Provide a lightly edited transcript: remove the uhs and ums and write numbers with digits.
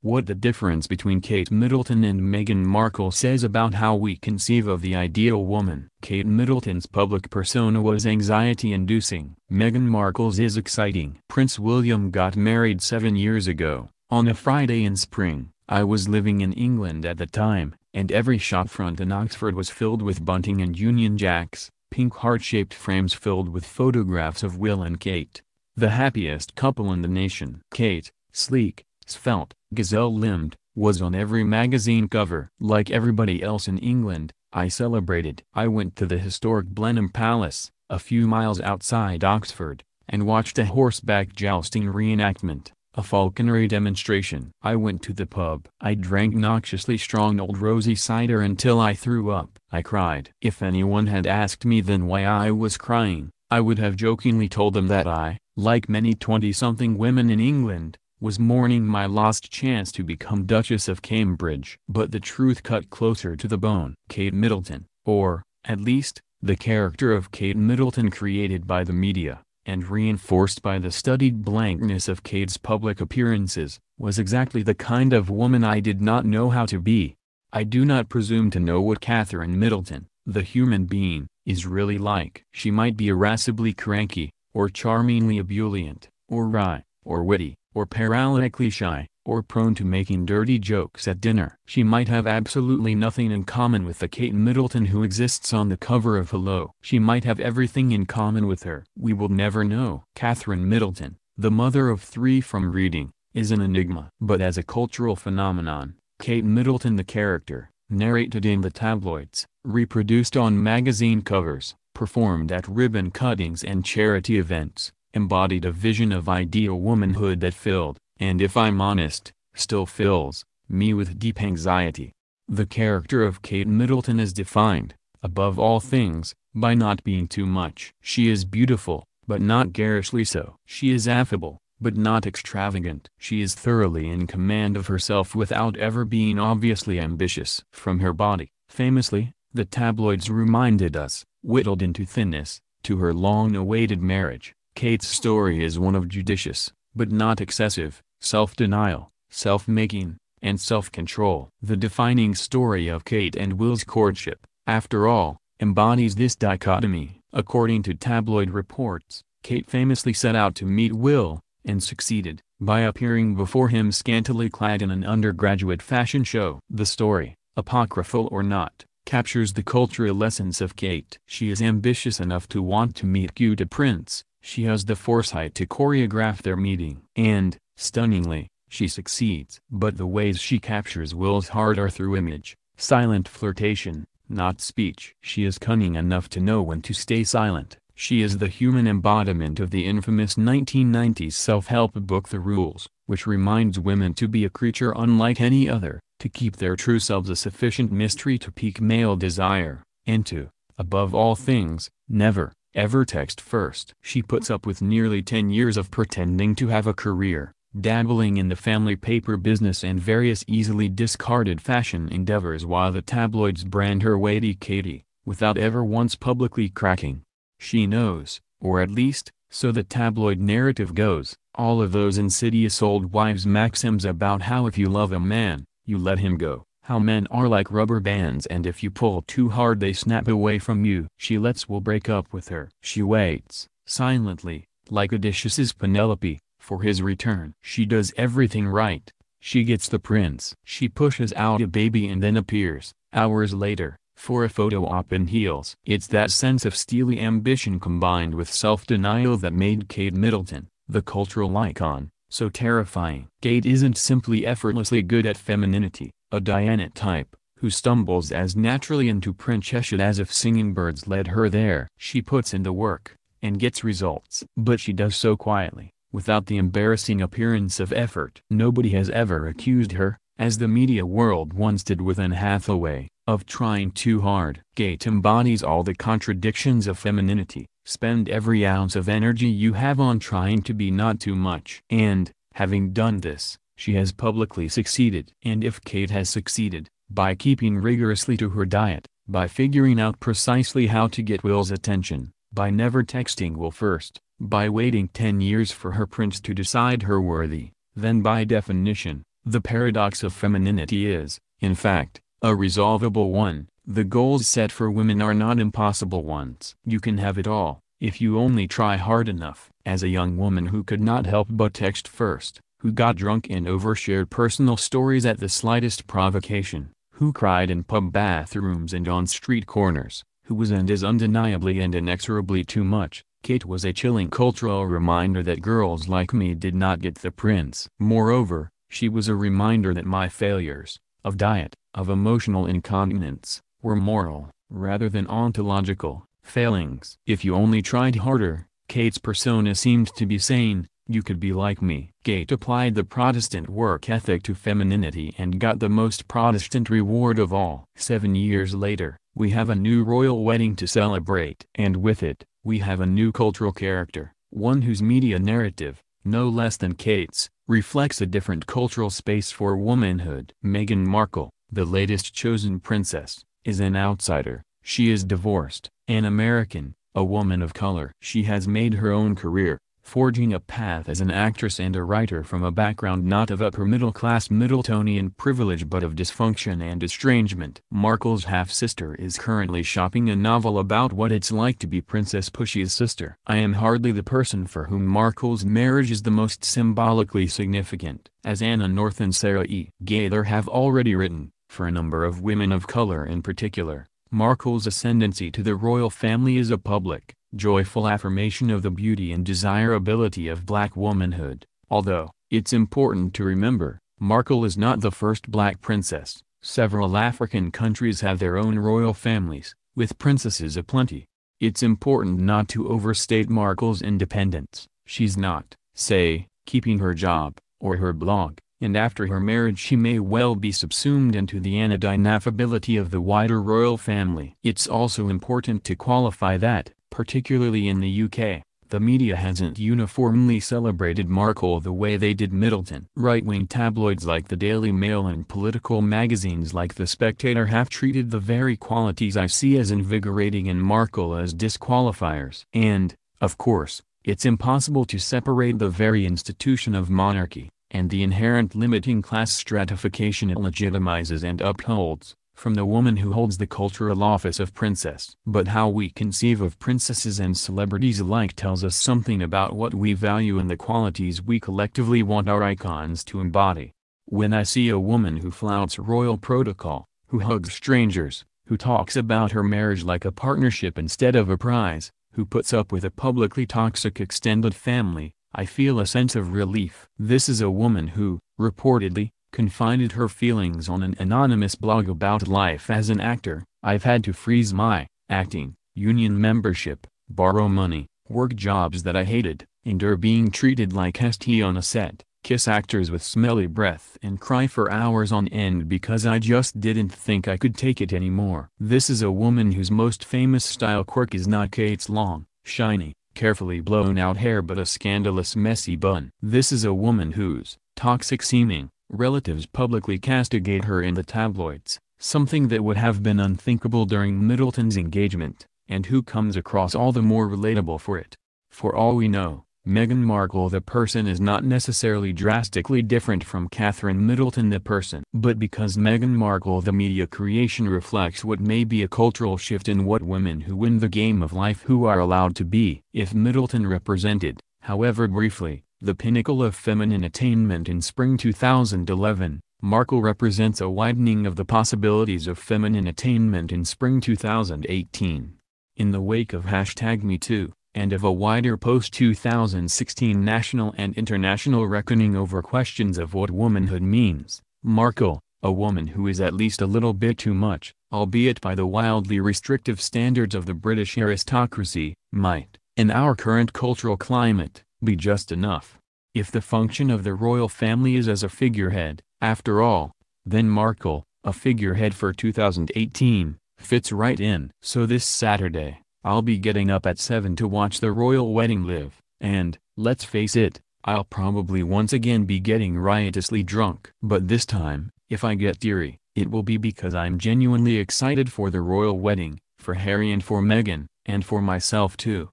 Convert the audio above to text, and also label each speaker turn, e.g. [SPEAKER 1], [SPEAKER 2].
[SPEAKER 1] What the difference between Kate Middleton and Meghan Markle says about how we conceive of the ideal woman. Kate Middleton's public persona was anxiety-inducing. Meghan Markle's is exciting. Prince William got married 7 years ago, on a Friday in spring. I was living in England at the time, and every shopfront in Oxford was filled with bunting and Union Jacks, pink heart-shaped frames filled with photographs of Will and Kate, the happiest couple in the nation. Kate, sleek, svelte, gazelle-limbed, was on every magazine cover. Like everybody else in England, I celebrated. I went to the historic Blenheim Palace, a few miles outside Oxford, and watched a horseback jousting reenactment, a falconry demonstration. I went to the pub. I drank noxiously strong old rosy cider until I threw up. I cried. If anyone had asked me then why I was crying, I would have jokingly told them that I, like many 20-something women in England, was mourning my lost chance to become Duchess of Cambridge. But the truth cut closer to the bone. Kate Middleton, or, at least, the character of Kate Middleton created by the media, and reinforced by the studied blankness of Kate's public appearances, was exactly the kind of woman I did not know how to be. I do not presume to know what Catherine Middleton, the human being, is really like. She might be irascibly cranky, or charmingly ebullient, or wry, or witty, or paralytically shy, or prone to making dirty jokes at dinner. She might have absolutely nothing in common with the Kate Middleton who exists on the cover of Hello. She might have everything in common with her. We will never know. Catherine Middleton, the mother of 3 from Reading, is an enigma. But as a cultural phenomenon, Kate Middleton the character, narrated in the tabloids, reproduced on magazine covers, performed at ribbon cuttings and charity events, embodied a vision of ideal womanhood that filled, and if I'm honest, still fills, me with deep anxiety. The character of Kate Middleton is defined, above all things, by not being too much. She is beautiful, but not garishly so. She is affable, but not extravagant. She is thoroughly in command of herself without ever being obviously ambitious. From her body, famously, the tabloids reminded us, whittled into thinness, to her long-awaited marriage. Kate's story is one of judicious, but not excessive, self-denial, self-making, and self-control. The defining story of Kate and Will's courtship, after all, embodies this dichotomy. According to tabloid reports, Kate famously set out to meet Will, and succeeded, by appearing before him scantily clad in an undergraduate fashion show. The story, apocryphal or not, captures the cultural essence of Kate. She is ambitious enough to want to meet the prince. She has the foresight to choreograph their meeting. And, stunningly, she succeeds. But the ways she captures Will's heart are through image, silent flirtation, not speech. She is cunning enough to know when to stay silent. She is the human embodiment of the infamous 1990s self-help book The Rules, which reminds women to be a creature unlike any other, to keep their true selves a sufficient mystery to pique male desire, and to, above all things, never, ever text first. She puts up with nearly 10 years of pretending to have a career, dabbling in the family paper business and various easily discarded fashion endeavors while the tabloids brand her weighty Katie, without ever once publicly cracking. She knows, or at least, so the tabloid narrative goes, all of those insidious old wives' maxims about how if you love a man, you let him go, how men are like rubber bands and if you pull too hard they snap away from you. She lets Will break up with her. She waits, silently, like Odysseus's Penelope, for his return. She does everything right. She gets the prince. She pushes out a baby and then appears, hours later, for a photo op in heels. It's that sense of steely ambition combined with self-denial that made Kate Middleton, the cultural icon, so terrifying. Kate isn't simply effortlessly good at femininity, a Diana type, who stumbles as naturally into princesshood as if singing birds led her there. She puts in the work, and gets results. But she does so quietly, without the embarrassing appearance of effort. Nobody has ever accused her, as the media world once did with Anne Hathaway, of trying too hard. Kate embodies all the contradictions of femininity. Spend every ounce of energy you have on trying to be not too much. And, having done this, she has publicly succeeded. And if Kate has succeeded, by keeping rigorously to her diet, by figuring out precisely how to get Will's attention, by never texting Will first, by waiting 10 years for her prince to decide her worthy, then by definition, The paradox of femininity is, in fact, a resolvable one. The goals set for women are not impossible ones. You can have it all, if you only try hard enough. As a young woman who could not help but text first, who got drunk and overshared personal stories at the slightest provocation, who cried in pub bathrooms and on street corners, who was and is undeniably and inexorably too much, Kate was a chilling cultural reminder that girls like me did not get the prince. Moreover, she was a reminder that my failures, of diet, of emotional incontinence, were moral, rather than ontological, failings. If you only tried harder, Kate's persona seemed to be saying, you could be like me. Kate applied the Protestant work ethic to femininity and got the most Protestant reward of all. 7 years later, we have a new royal wedding to celebrate. And with it, we have a new cultural character, one whose media narrative, no less than Kate's, reflects a different cultural space for womanhood. Meghan Markle, the latest chosen princess, is an outsider. She is divorced, an American, a woman of color. She has made her own career, forging a path as an actress and a writer from a background not of upper-middle-class Middletonian privilege but of dysfunction and estrangement. Markle's half-sister is currently shopping a novel about what it's like to be Princess Pushy's sister. I am hardly the person for whom Markle's marriage is the most symbolically significant, as Anna North and Sarah E. Gellar have already written. For a number of women of color in particular, Markle's ascendancy to the royal family is a public, joyful affirmation of the beauty and desirability of black womanhood. Although, it's important to remember, Markle is not the first black princess. Several African countries have their own royal families, with princesses aplenty. It's important not to overstate Markle's independence. She's not, say, keeping her job, or her blog, and after her marriage she may well be subsumed into the anodyne affability of the wider royal family. It's also important to qualify that, particularly in the UK, the media hasn't uniformly celebrated Markle the way they did Middleton. Right-wing tabloids like the Daily Mail and political magazines like The Spectator have treated the very qualities I see as invigorating in Markle as disqualifiers. And, of course, it's impossible to separate the very institution of monarchy, and the inherent limiting class stratification it legitimizes and upholds, from the woman who holds the cultural office of princess. But how we conceive of princesses and celebrities alike tells us something about what we value and the qualities we collectively want our icons to embody. When I see a woman who flouts royal protocol, who hugs strangers, who talks about her marriage like a partnership instead of a prize, who puts up with a publicly toxic extended family, I feel a sense of relief. This is a woman who, reportedly, confided her feelings on an anonymous blog about life as an actor. I've had to freeze my acting union membership, borrow money, work jobs that I hated, endure being treated like ST on a set, kiss actors with smelly breath and cry for hours on end because I just didn't think I could take it anymore. This is a woman whose most famous style quirk is not Kate's long, shiny, carefully blown out hair but a scandalous messy bun. This is a woman whose toxic-seeming relatives publicly castigate her in the tabloids, something that would have been unthinkable during Middleton's engagement, and who comes across all the more relatable for it. For all we know, Meghan Markle the person is not necessarily drastically different from Catherine Middleton the person. But because Meghan Markle the media creation reflects what may be a cultural shift in what women who win the game of life who are allowed to be. If Middleton represented, however briefly, the pinnacle of feminine attainment in spring 2011, Markle represents a widening of the possibilities of feminine attainment in spring 2018. In the wake of #MeToo, and of a wider post-2016 national and international reckoning over questions of what womanhood means, Markle, a woman who is at least a little bit too much, albeit by the wildly restrictive standards of the British aristocracy, might, in our current cultural climate, be just enough. If the function of the royal family is as a figurehead, after all, then Markle, a figurehead for 2018, fits right in. So this Saturday, I'll be getting up at 7 to watch the royal wedding live, and, let's face it, I'll probably once again be getting riotously drunk. But this time, if I get teary, it will be because I'm genuinely excited for the royal wedding, for Harry and for Meghan, and for myself too.